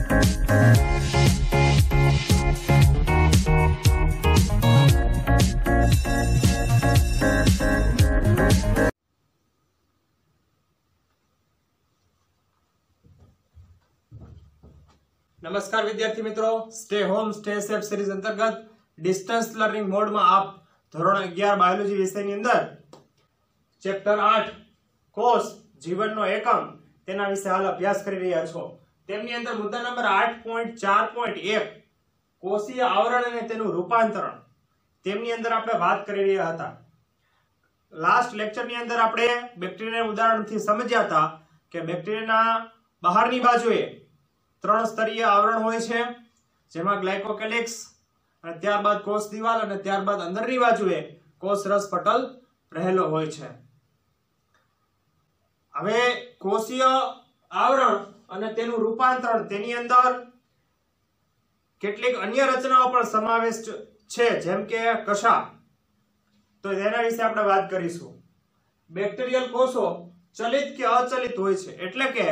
नमस्कार विद्यार्थी मित्रों, stay home stay safe series अंतर्गत डिस्टन्स लर्निंग मोड में आप ધોરણ 11 બાયોલોજી વિષયની અંદર ચેપ્ટર 8 કોષ જીવનનો એકમ તેના વિશે હાલ અભ્યાસ કરી રહ્યા છો। તેમની અંદર મુદ્દા નંબર 8.4.1 કોષીય આવરણ અને તેનું રૂપાંતરણ તેમની અંદર આપણે વાત કરી રહ્યા હતા। લાસ્ટ લેક્ચરની અંદર આપણે બેક્ટેરિયાના ઉદાહરણથી સમજ્યા હતા કે બેક્ટેરિયાના બહારની બાજુએ ત્રણ સ્તરીય આવરણ હોય છે, જેમાં ગ્લાયકોકેલિક્સ અને ત્યારબાદ કોષ દિવાલ અને ત્યારબાદ અંદરની બાજુએ કોષ રસ પટલ રહેલો હોય છે। હવે કોષીય આવરણ અને તેનું રૂપાંતરણ તેની અંદર કેટલીક અન્ય રચનાઓ પણ સમાવેશ છે, જેમ કે કશા। તો તેના વિશે આપણે વાત કરીશું। બેક્ટેરિયલ કોષો ચલિત કે અચલિત હોય છે, એટલે કે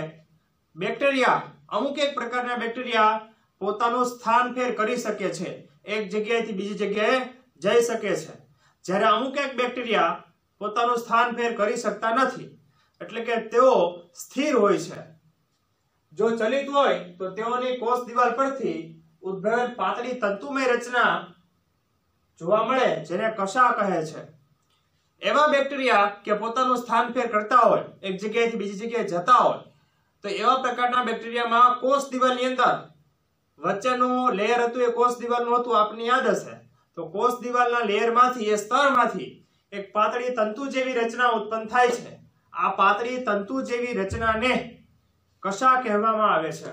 બેક્ટેરિયા અમુક એક પ્રકારના બેક્ટેરિયા પોતાનું સ્થાન ફેર કરી શકે છે, એક જગ્યાએથી બીજી જગ્યાએ જઈ શકે છે, જ્યારે અમુક એક બેક્ટેરિયા પોતાનું સ્થાન ફેર કરી શકતા નથી, એટલે કે તેઓ સ્થિર હોય છે। જો ચલિત હોય તો તેઓની કોષ દિવાલ પરથી ઉદ્ભવેલ પાતળી તંતુમય રચના જોવા મળે, જેને કશા કહે છે। એવા બેક્ટેરિયા કે પોતાનું સ્થાન ફેર કરતા હોય, એક જગ્યાએથી બીજી જગ્યાએ જતા હોય, તો એવા પ્રકારના બેક્ટેરિયામાં કોષ દિવાલની અંદર વચ્ચેનું લેયર હતું એ કોષ દિવાલનું હતું, આપને યાદ હશે। તો કોષ દિવાલના લેયરમાંથી એ સ્તરમાંથી એક પાતળી તંતુ જેવી રચના ઉત્પન્ન થાય છે। આ પાતળી તંતુ જેવી રચનાને કશા કહેવામાં આવે છે।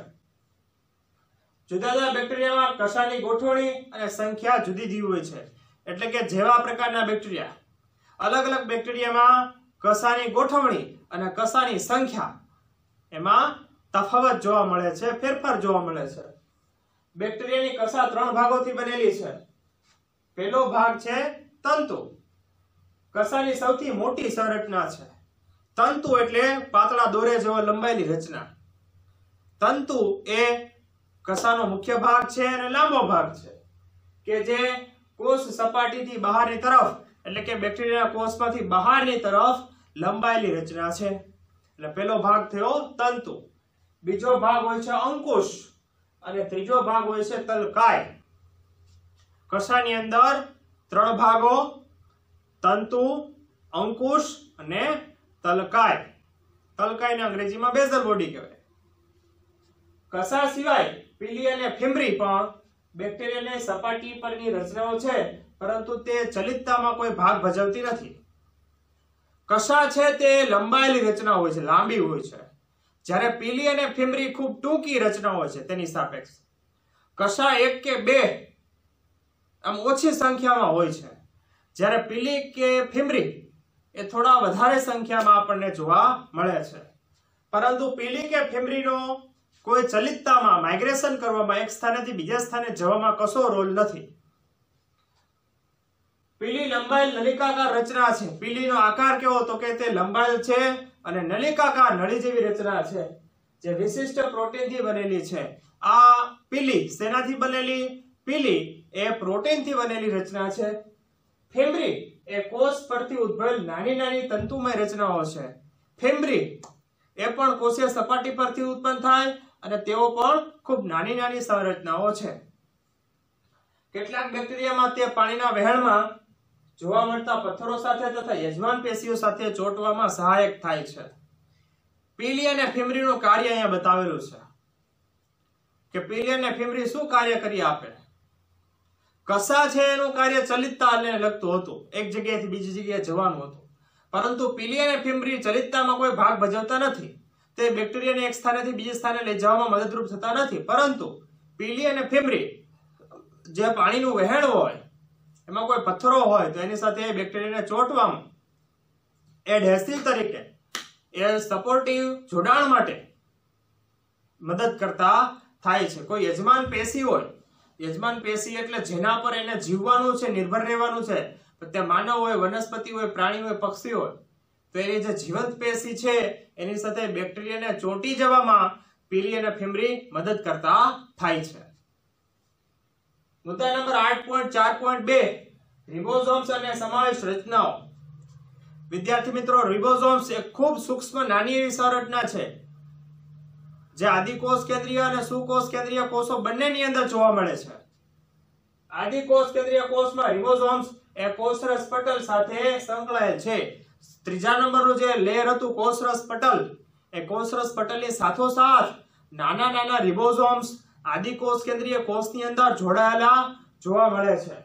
જુદા જુદા બેક્ટેરિયામાં કશાની ગોઠવણી અને સંખ્યા જુદી જુદી હોય છે, એટલે કે જેવા પ્રકારના બેક્ટેરિયા અલગ અલગ બેક્ટેરિયામાં કશાની ગોઠવણી અને કશાની સંખ્યા એમાં તફાવત જોવા મળે છે, ફેરફાર જોવા મળે છે। બેક્ટેરિયાની કશા ત્રણ ભાગોથી બનેલી છે। પહેલો ભાગ છે તંતુ। કશાની સૌથી મોટી સંરચના છે। તંતુ એટલે પાતળા દોરે જેવો લંબાયેલી રચના। તંતુ એ કશાનો મુખ્ય ભાગ છે અને લાંબો ભાગ છે, કે જે કોષ સપાટીથી બહારની તરફ, એટલે કે બેક્ટેરિયાના કોષમાંથી બહારની તરફ લંબાયેલી રચના છે। એટલે પહેલો ભાગ થયો તંતુ। બીજો ભાગ હોય છે અંકુશ અને ત્રીજો ભાગ હોય છે તલકાય। કશાની અંદર ત્રણ ભાગો તંતુ, અંકુશ અને તલકાય। તલકાયને અંગ્રેજીમાં બેઝલ બોડી કહેવાય। કશા સિવાય પીલી અને ફિમ્રી પણ બેક્ટેરિયાની સપાટી પરની રચનાઓ છે, પરંતુ તે ચલિતતામાં કોઈ ભાગ ભજવતી નથી। કશા છે તે લંબાયેલી રચના હોય છે, લાંબી હોય છે, જ્યારે પીલી અને ફિમ્રી ખૂબ ટૂંકી રચના હોય છે તેની સાપેક્ષ। કશા એક કે બે આમ ઓછી સંખ્યામાં હોય છે, જ્યારે પીલી કે ફિમ્રી એ થોડા વધારે સંખ્યામાં આપણને જોવા મળે છે। પરંતુ પીલી કે ફિમ્રીનો કોઈ ચલિતતામાં માઇગ્રેશન કરવામાં, એક સ્થાનેથી બીજા સ્થાને જવામાં કશો રોલ નથી। પીલી લંબાયેલ નલિકાકાર રચના છે। પીલીનો આકાર કેવો, તો કે તે લંબાયેલ છે અને નલિકાકાર નળી જેવી રચના છે, જે વિશિષ્ટ પ્રોટીનથી બનેલી છે। આ પીલી શેનાથી બનેલી? પીલી એ પ્રોટીનથી બનેલી રચના છે। ફિમ્રી એ કોષ પરથી ઉદ્ભવેલ નાની નાની તંતુમય રચનાઓ છે। ફિમ્રી એ પણ કોષીય સપાટી પરથી ઉત્પન્ન થાય અને તેઓ પણ ખૂબ નાની નાની સંરચનાઓ છે। કેટલાક બેક્ટેરિયામાં તે પાણીના વહેણમાં જોવા મળતા પથ્થરો સાથે તથા યજમાન પેશીઓ સાથે ચોંટવામાં સહાયક થાય છે। પીલી અને ફિમ્રીનું કાર્ય અહીંયા બતાવેલું છે કે પીલી અને ફિમ્રી શું કાર્ય કરી આપે। કશા છે એનું કાર્ય ચલિતતાને લગતું હતું, એક જગ્યાએથી બીજી જગ્યાએ જવાનું હતું, પરંતુ પીલી અને ફિમ્રી ચલિતતામાં કોઈ ભાગ ભજવતા નથી। તે બેક્ટેરિયાને એક સ્થાનેથી બીજા સ્થાને લઈ જવામાં મદદરૂપ થતા નથી, પરંતુ પીલી અને ફિમ્રી જે પાણીનું વહેણ હોય એમાં કોઈ પથ્થરો હોય તો એની સાથે બેક્ટેરિયાને ચોંટવામાં એડહેસિવ તરીકે, એ સપોર્ટિવ જોડાણ માટે મદદ કરતા થાય છે। કોઈ યજમાન પેશી હોય, યજમાન પેશી એટલે જેના પર એને જીવવાનું છે, નિર્ભર રહેવાનું છે, તે માનવ હોય, વનસ્પતિ હોય, પ્રાણી હોય, પક્ષી હોય, તો એની જે જીવંત પેશી છે એની સાથે બેક્ટેરિયાને ચોંટી જવામાં પીલી અને ફીમરી મદદ કરતા થાય છે. મુદ્દા નંબર 8.4.2 રિબોઝોમ્સ અને સમાવેશ રચનાઓ. વિદ્યાર્થી મિત્રો, રિબોઝોમ્સ એ ખૂબ સૂક્ષ્મ નાની એવી સંરચના છે જે આદિકોષ કેન્દ્રીય અને સુકોષ કેન્દ્રીય કોષો બંનેની અંદર જોવા મળે છે. આદિકોષ કેન્દ્રીય કોષમાં રિબોઝોમ્સ એ કોષરસ પટલ સાથે સંકળાયેલ છે. ત્રીજા નંબરનું જે લેયર હતું કોષરસ પટલ, એ કોષરસ પટલની સાથોસાથ નાના નાના રિબોઝોમ્સ આદિકોષ કેન્દ્રીય કોષની અંદર જોડાયેલા જોવા મળે છે.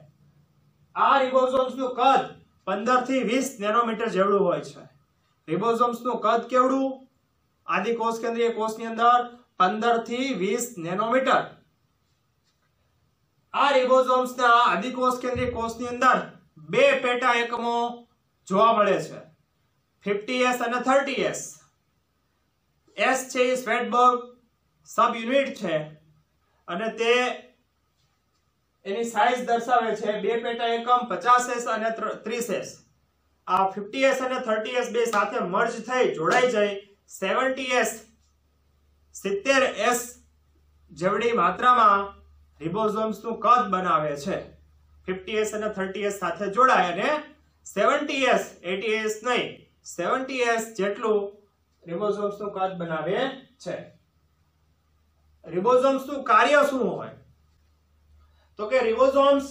આ રિબોઝોમ્સનું કદ 15 થી 20 નેનોમીટર જેવડું હોય છે. રિબોઝોમ્સનું કદ કેવડું? આદિકોષ કેન્દ્રીય કોષની અંદર 15 થી 20 નેનોમીટર. આ રિબોઝોમ્સના આદિકોષ કેન્દ્રીય કોષની અંદર બે પેટા એકમો જોવા મળે છે, 50S અને 30S. S છે એ સ્વેટબર્ગ સબ યુનિટ છે અને તે એની સાઈઝ દર્શાવે છે. બે પેટા એકમ 50S અને 30S. આ 50S અને 30S બે સાથે મર્જ થઈ જોડાઈ જાય 70S 70S જેવડી માત્રામાં રિબોઝોમ્સનું કદ બનાવે છે. 50S અને 30S સાથે જોડાય અને 70S 80S નહીં 70S જેટલું રિબોઝોમ્સનું કદ બનાવે છે. રિબોઝોમ્સનું કાર્ય શું હોય? તો કે રિબોઝોમ્સ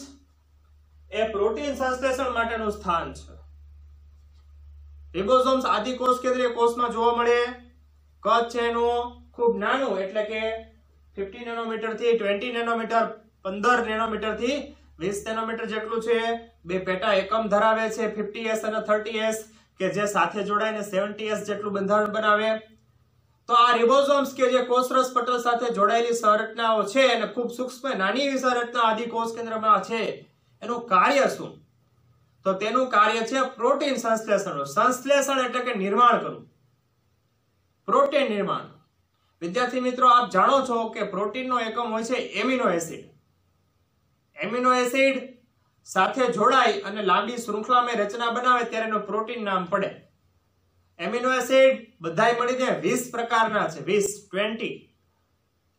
એ પ્રોટીન સંશ્લેષણ માટેનું સ્થાન છે. રિબોઝોમ્સ આદિકોષ કેન્દ્રીય કોષમાં જોવા મળે. કદ છે એનું ખૂબ નાનું, એટલે કે 50 નેનોમીટર થી 20 નેનોમીટર, 15 નેનોમીટર થી 20 નેનોમીટર જેટલું છે. બે પેટા એકમ ધરાવે છે 50S અને 30S કે જે સાથે જોડાઈને 70S જેટલું બંધારણ બનાવે. તો આ રિબોઝોમ્સ કે જે કોષરસ પટલ સાથે જોડાયેલી સંરચનાઓ છે અને ખૂબ સૂક્ષ્મ નાની એવી સંરચના આદિકોષ કેન્દ્રમાં છે, એનું કાર્ય શું? તો તેનું કાર્ય છે પ્રોટીન સંશ્લેષણ. સંશ્લેષણ એટલે કે નિર્માણ કરવું, પ્રોટીન નિર્માણ. વિદ્યાર્થી મિત્રો, આપ જાણો છો કે પ્રોટીનનો એકમ હોય છે એમિનો એસિડ. એમિનો એસિડ સાથે જોડાય અને લાંબી શૃંખલામાં રચના બનાવે ત્યારે એનું પ્રોટીન નામ પડે. એમિનો એસિડ બધાય મળીને 20 પ્રકારના છે, 20.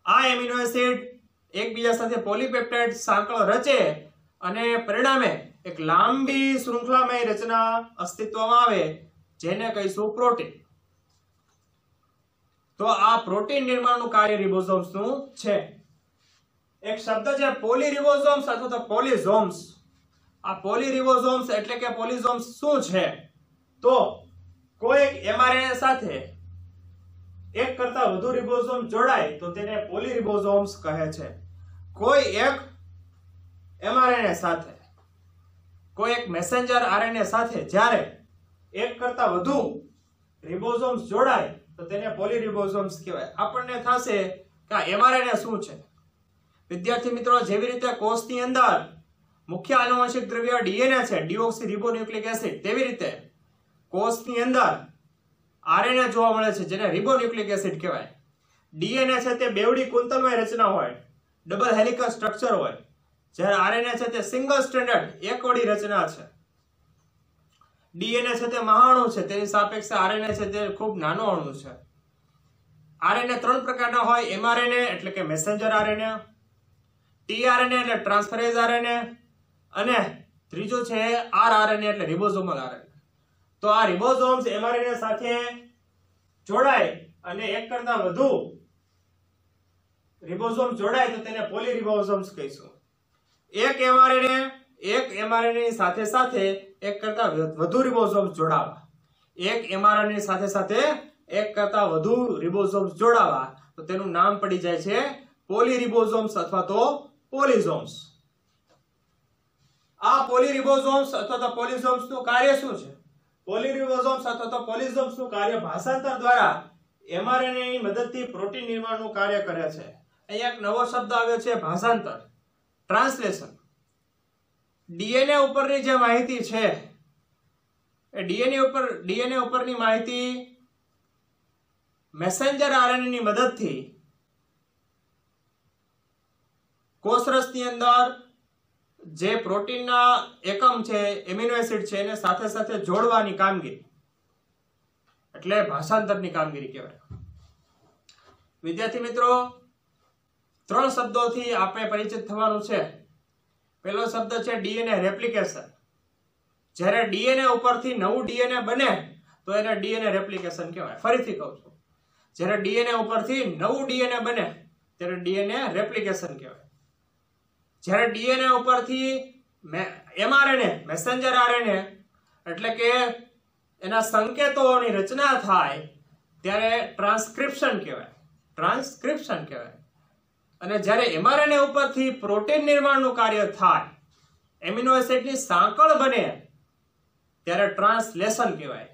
આ એમિનો એસિડ એકબીજા સાથે પોલીપેપ્ટાઇડ સાંકળ રચે અને પરિણામે એક લાંબી શૃંખલામય રચના અસ્તિત્વમાં આવે જેને કહીશું પ્રોટીન. તો આ પ્રોટીન નિર્માણનું કાર્ય રિબોઝોમ્સનું છે. એક શબ્દ છે પોલીરિબોઝોમ્સ અથવા તો પોલિઝોમ્સ. આ પોલીરિબોઝોમ્સ એટલે કે પોલિઝોમ્સ શું છે? તો કોઈ mRNA સાથે એક કરતા વધુ રિબોઝોમ જોડાય તો તેને પોલીરિબોઝોમ્સ કહે છે. કોઈ એક mRNA સાથે, કોઈ એક મેસેન્જર RNA સાથે જ્યારે એક કરતા વધુ રિબોઝોમ્સ જોડાય તો તેને પોલીરિબોઝોમ્સ કહેવાય. આપણને થશે કે આ mRNA શું છે? વિદ્યાર્થી મિત્રો, જેવી રીતે કોષની અંદર મુખ્ય આનુવંશિક દ્રવ્ય DNA છે, ડીઓક્સીરિબોન્યુક્લિક એસિડ, તેવી રીતે કોષની અંદર RNA જોવા મળે છે જેને રિબોન્યુક્લિક એસિડ કહેવાય. DNA છે તે બેવડી કુંતલમય રચના હોય, ડબલ હેલિકલ સ્ટ્રક્ચર હોય, જ્યારે RNA છે તે સિંગલ સ્ટ્રેન્ડેડ એકવડી રચના છે. DNA છે તે મહાઅણુ છે, તેની સાપેક્ષે RNA છે તે ખૂબ નાનો અણુ છે. RNA 3 પ્રકારના હોય, mRNA એટલે કે મેસેન્જર RNA, tRNA એટલે ટ્રાન્સફરેઝ RNA અને ત્રીજો છે rRNA એટલે રિબોઝોમલ RNA. તો આ રિબોઝોમ્સ mRNA સાથે જોડાય અને એક કરતા વધુ રિબોઝોમ્સ જોડાય તો તેને પોલીરિબોઝોમ્સ કહીશું. એક mRNA ની સાથે સાથે એક કરતા વધુ રિબોઝોમ્સ જોડાવા, એક mRNA ની સાથે સાથે એક કરતા વધુ રિબોઝોમ્સ જોડાવા તો તેનું નામ પડી જાય છે પોલીરિબોઝોમ્સ અથવા તો પોલિઝોમ્સ. આ પોલીરિબોઝોમ્સ અથવા તો પોલિઝોમ્સ નું કાર્ય શું છે? પોલીરિબોઝોમ્સ અથવા તો પોલિઝોમ્સનું કાર્ય ભાષાંતર દ્વારા mRNA ની મદદથી પ્રોટીન નિર્માણનું કાર્ય કરે છે. અહીંયા એક નવો શબ્દ આવ્યો છે ભાષાંતર, ટ્રાન્સલેશન. DNA ઉપરની જે માહિતી છે એ DNA ઉપરની માહિતી મેસેન્જર RNA ની મદદથી કોષરસની અંદર જે પ્રોટીનના એકમ છે, એમિનો એસિડ છે, એને સાથે સાથે જોડવાની કામગીરી એટલે ભાષાંતરની કામગીરી કહેવાય. વિદ્યાર્થી મિત્રો, 3 શબ્દોથી આપણે પરિચિત થવાનું છે. પહેલો શબ્દ છે ડીએનએ રેપ્લિકેશન. જ્યારે ડીએનએ ઉપરથી નવું ડીએનએ બને તો એને ડીએનએ રેપ્લિકેશન કહેવાય. ફરીથી કહું છું, જ્યારે ડીએનએ ઉપરથી નવું ડીએનએ બને ત્યારે ડીએનએ રેપ્લિકેશન કહેવાય. જ્યારે ડીએનએ ઉપરથી એમઆરએનએ મેસેન્જર આરએનએ એટલે કે એના સંકેતોની રચના થાય ત્યારે ટ્રાન્સક્રિપ્શન કહેવાય. ટ્રાન્સક્રિપ્શન કહેવાય. અને જ્યારે એમઆરએનએ ઉપરથી પ્રોટીન નિર્માણનું કાર્ય થાય, એમિનો એસિડની સાંકળ બને ત્યારે ટ્રાન્સલેશન કહેવાય.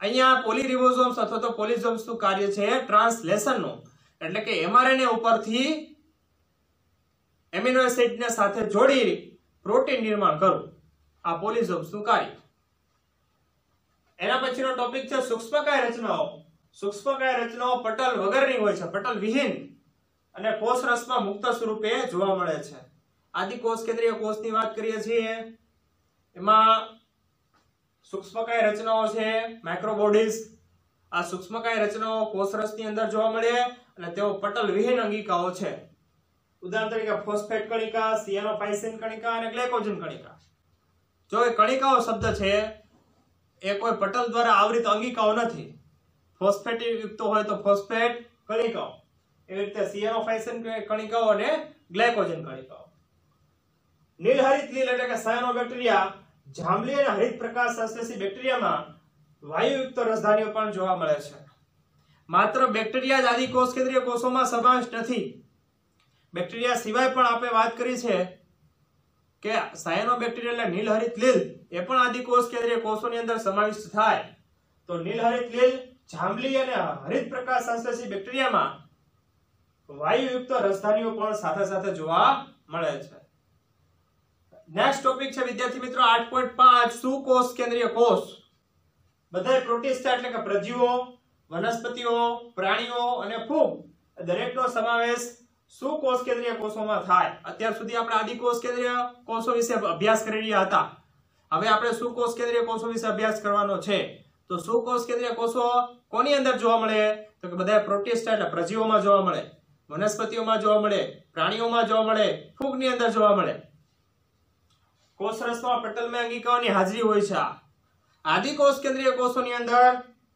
અહીંયા પોલીરિબોસોમ્સ અથવા તો પોલિસોમ્સનું કાર્ય છે ટ્રાન્સલેશનનું. એટલે કે એમઆરએનએ ઉપરથી એમિનો એસિડને સાથે જોડી પ્રોટીન નિર્માણ કરવું, આ પોલિસોમ્સનું કાર્ય. એના પછીનો ટોપિક છે સૂક્ષ્મકાય રચનાઓ. સૂક્ષ્મકાય રચનાઓ પટલ વગરની હોય છે, પટલ વિહીન અને કોષરસમાં મુક્ત સ્વરૂપે જોવા મળે છે. આદિકોષ કેન્દ્રીય કોષની વાત કરીએ છીએ, એમાં સૂક્ષ્મકાય રચનાઓ છે માઇક્રોબોડીઝ. આ સૂક્ષ્મકાય રચનાઓ કોષરસની અંદર જોવા મળે અને તેઓ પટલ વિહીન અંગિકાઓ છે. ઉદાહરણ તરીકે ફોસ્ફેટ કણિકા, સિયાનોપાઇસિન કણિકા અને ગ્લાયકોજન કણિકા. જો એ કણિકાઓ શબ્દ છે એ કોઈ પટલ દ્વારા આવૃત અંગિકાઓ નથી. ફોસ્ફેટ યુક્ત હોય તો ફોસ્ફેટ કણિકાઓ, એવી રીતે સિયાનોપાઇસિન કણિકાઓ અને ગ્લાયકોજન કણિકાઓ. નીલહરિત લીલ એટલે કે સાયનોબેક્ટેરિયા, જાંબલી અને હરિત પ્રકાશ સંશ્લેષી બેક્ટેરિયામાં વાયુયુક્ત રસધાનીઓ પણ જોવા મળે છે. માત્ર બેક્ટેરિયા જ આદિકોષ કેન્દ્રીય કોષોમાં સમાવેશ નથી. બેક્ટેરિયા સિવાય પણ આપણે વાત કરી છે કે સાયનોબેક્ટેરિયા એટલે નીલહરિત લીલ એ પણ આદિકોષ કેન્દ્રીય કોષોની અંદર સમાવિષ્ટ થાય. તો નીલહરિત લીલ, જાંબલી અને હરિત પ્રકાશ સંશ્લેષી બેક્ટેરિયામાં વાયુયુક્ત રસધાનીઓ પણ સાથે સાથે જોવા મળે છે. નેક્સ્ટ ટોપિક છે વિદ્યાર્થી મિત્રો 8.5 સુકોષ કેન્દ્રીય કોષ. બધા પ્રોટિસ્ટા એટલે કે પ્રજીવો, વનસ્પતિઓ, પ્રાણીઓ અને ફૂગ દરેકનો સમાવેશ સુકોષ કેન્દ્રીય કોષોમાં થાય. અત્યાર સુધી આપણે આદિકોષ કેન્દ્રીય કોષો વિશે અભ્યાસ કરી રહ્યા હતા. હવે આપણે સુકોષ કેન્દ્રીય કોષો વિશે અભ્યાસ કરવાનો છે. તો સુકોષ કેન્દ્રીય કોષો કોની અંદર જોવા મળે? તો કે બધા પ્રોટિસ્ટા એટલે પ્રજીવોમાં જોવા મળે, વનસ્પતિઓમાં જોવા મળે, પ્રાણીઓમાં જોવા મળે, ફૂગની અંદર જોવા મળે. કોષરસમાં પટલમય અંગિકાઓની હાજરી હોય છે. આદિકોષ કેન્દ્રીય કોષોની અંદર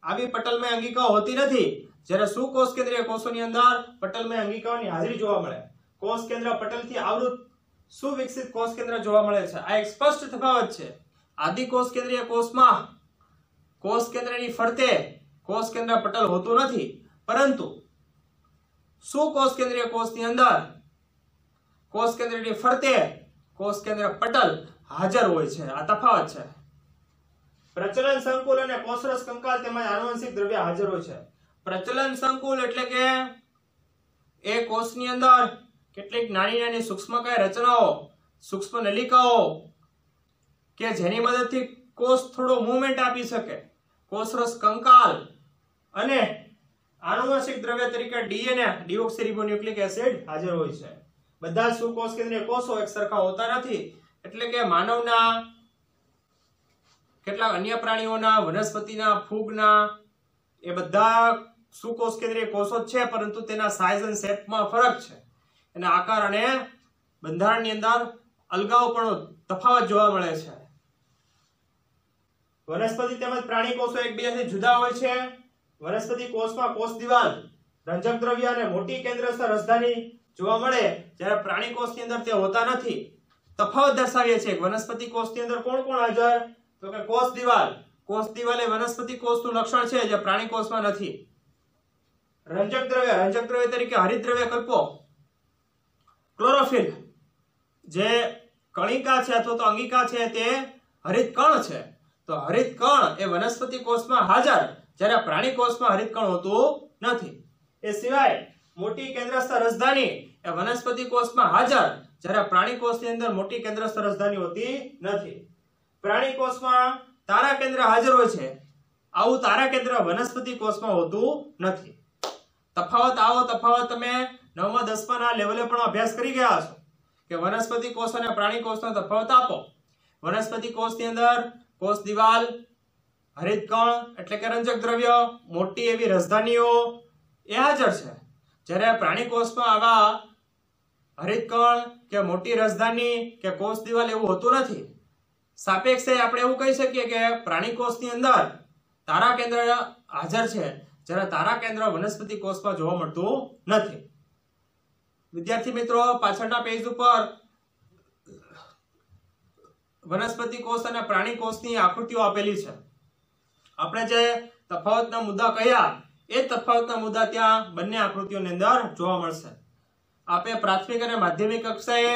આવી પટલમય અંગિકાઓ હોતી નથી, જ્યારે સુકોષ કેન્દ્રીય કોષોની અંદર પટલમય અંગિકાઓની હાજરી જોવા મળે. કોષ કેન્દ્ર પટલથી આવૃત સુવિકસિત કોષ કેન્દ્ર જોવા મળે છે. આ એક સ્પષ્ટ તફાવત છે. આદિકોષ કેન્દ્રીય કોષમાં કોષ કેન્દ્રની ફરતે કોષ કેન્દ્ર પટલ હોતું નથી, પરંતુ સુકોષ કેન્દ્રીય કોષની અંદર કોષ કેન્દ્રની ફરતે કોષ કેન્દ્ર પટલ હાજર હોય છે. આ તફાવત છે. પ્રચલન સંકુલ અને કોષરસ કંકાલ તેમજ આનુવંશિક દ્રવ્ય હાજર હોય છે. પ્રચલન સંકુલ એટલે કે એ કોષની અંદર કેટલીક નાની નાની સૂક્ષ્મકાય રચનાઓ, સૂક્ષ્મ નલિકાઓ કે જેની મદદથી કોષ થોડો મૂવમેન્ટ આપી શકે, કોષરસ કંકાલ અને આનુવંશિક દ્રવ્ય તરીકે ડીએનએ ડીઓક્સીરિબોન્યુક્લિક એસિડ હાજર હોય છે. બધા સુકોષ કેન્દ્રીય કોષો એક સરખા હોતા નથી. એટલે કે માનવના, કેટલાક અન્ય પ્રાણીઓના, વનસ્પતિના, ફૂગના એ બધા સુકોષ કેન્દ્રીય કોષો છે, પરંતુ તેના સાઇઝ અને શેપમાં ફરક છે. એના આકાર અને બંધારણની અંદર અલગાવપણો, તફાવત જોવા મળે છે. વનસ્પતિ તેમજ પ્રાણી કોષો એકબીજાથી જુદા હોય છે. વનસ્પતિ કોષમાં કોષ દિવાલ, રંજક દ્રવ્ય અને મોટી કેન્દ્રસ્થ રસધાની જોવા મળે, જ્યારે પ્રાણી કોષની અંદર તે હોતા નથી. તફાવત દર્શાવીએ છીએ. વનસ્પતિ કોષની અંદર કોણ કોણ હાજર? તો કે કોષ દિવાલ. કોષ દિવાલ એ વનસ્પતિ કોષનું લક્ષણ છે, જે પ્રાણી કોષમાં નથી. રંજક દ્રવ્ય તરીકે હરિતદ્રવ્ય કલ્પો. ક્લોરોફિલ જે કણિકા છે અથવા તો અંગિકા છે તે હરિત કણ છે. તો હરિત કણ એ વનસ્પતિ કોષમાં હાજર, જ્યારે પ્રાણી કોષમાં હરિત કણ હોતું નથી. એ સિવાય મોટી કેન્દ્રસ્થ રસધાની એ વનસ્પતિ કોષમાં હાજર, જ્યારે પ્રાણી કોષની અંદર મોટી કેન્દ્રસ્થ રસધાની હોતી નથી. પ્રાણી કોષમાં તારા કેન્દ્ર હાજર હોય છે, આવું તારા કેન્દ્ર વનસ્પતિ કોષમાં હોતું નથી. તફાવત તમે 9મા 10માના લેવલે પણ અભ્યાસ કરી ગયા છો કે વનસ્પતિ કોષ અને પ્રાણી કોષનો તફાવત આપો. વનસ્પતિ કોષની અંદર કોષ દિવાલ, હરિત કણ એટલે કે રંજક દ્રવ્ય, મોટી એવી રસધાનીઓ એ હાજર છે. જ્યારે પ્રાણી કોષમાં આવા હરિતકણ કે મોટી રસધાની કે કોષ દિવાલ એવું હોતું નથી. સાપેક્ષે આપણે એવું કહી શકીએ કે પ્રાણી કોષની અંદર તારા કેન્દ્ર હાજર છે, જ્યારે તારા કેન્દ્ર વનસ્પતિ કોષમાં જોવા મળતું નથી. વિદ્યાર્થી મિત્રો, પાછળના પેજ ઉપર વનસ્પતિ કોષ અને પ્રાણી કોષની આકૃતિઓ આપેલી છે. આપણે જે તફાવતના મુદ્દા કહ્યા એ તફાવતના મુદ્દા ત્યાં બંને આકૃતિઓની અંદર જોવા મળશે. આપે પ્રાથમિક અને માધ્યમિક કક્ષાએ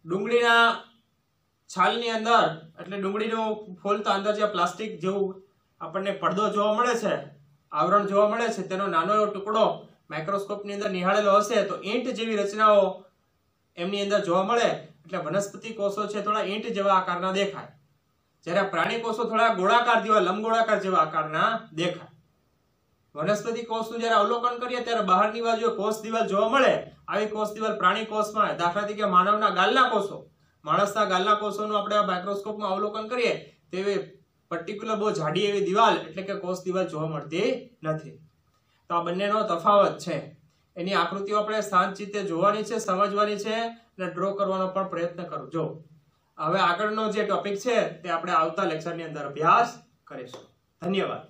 ડુંગળીના છાલની અંદર એટલે ડુંગળીનું ફોલતા અંદર જે પ્લાસ્ટિક જેવું આપણને પડદો જોવા મળે છે, આવરણ જોવા મળે છે, તેનો નાનો એવો ટુકડો માઇક્રોસ્કોપની અંદર નિહાળેલો હશે તો ઈંટ જેવી રચનાઓ એમની અંદર જોવા મળે. એટલે વનસ્પતિ કોષો છે થોડા ઈંટ જેવા આકારના દેખાય, જ્યારે પ્રાણી કોષો થોડા ગોળાકાર જેવા લંબગોળાકાર જેવા આકારના દેખાય. વનસ્પતિ કોષનું જ્યારે અવલોકન કરીએ ત્યારે બહારની બાજુએ કોષ દિવાલ જોવા મળે. આવી કોષ દિવાલ પ્રાણી કોષમાં, દાખલા તરીકે માનવના ગાલના કોષો, માણસના ગાલના કોષોનું આપણે માઇક્રોસ્કોપમાં અવલોકન કરીએ તેવી પર્ટિક્યુલર બહુ જાડી એવી દિવાલ એટલે કે કોષ દિવાલ જોવા મળતી નથી. તો આ બંનેનો તફાવત છે. એની આકૃતિઓ આપણે શાંતચિત્તે જોવાની છે, સમજવાની છે અને ડ્રો કરવાનો પણ પ્રયત્ન કરજો. હવે આગળનો જે ટોપિક છે તે આપણે આવતા લેક્ચરની અંદર અભ્યાસ કરીશું. ધન્યવાદ.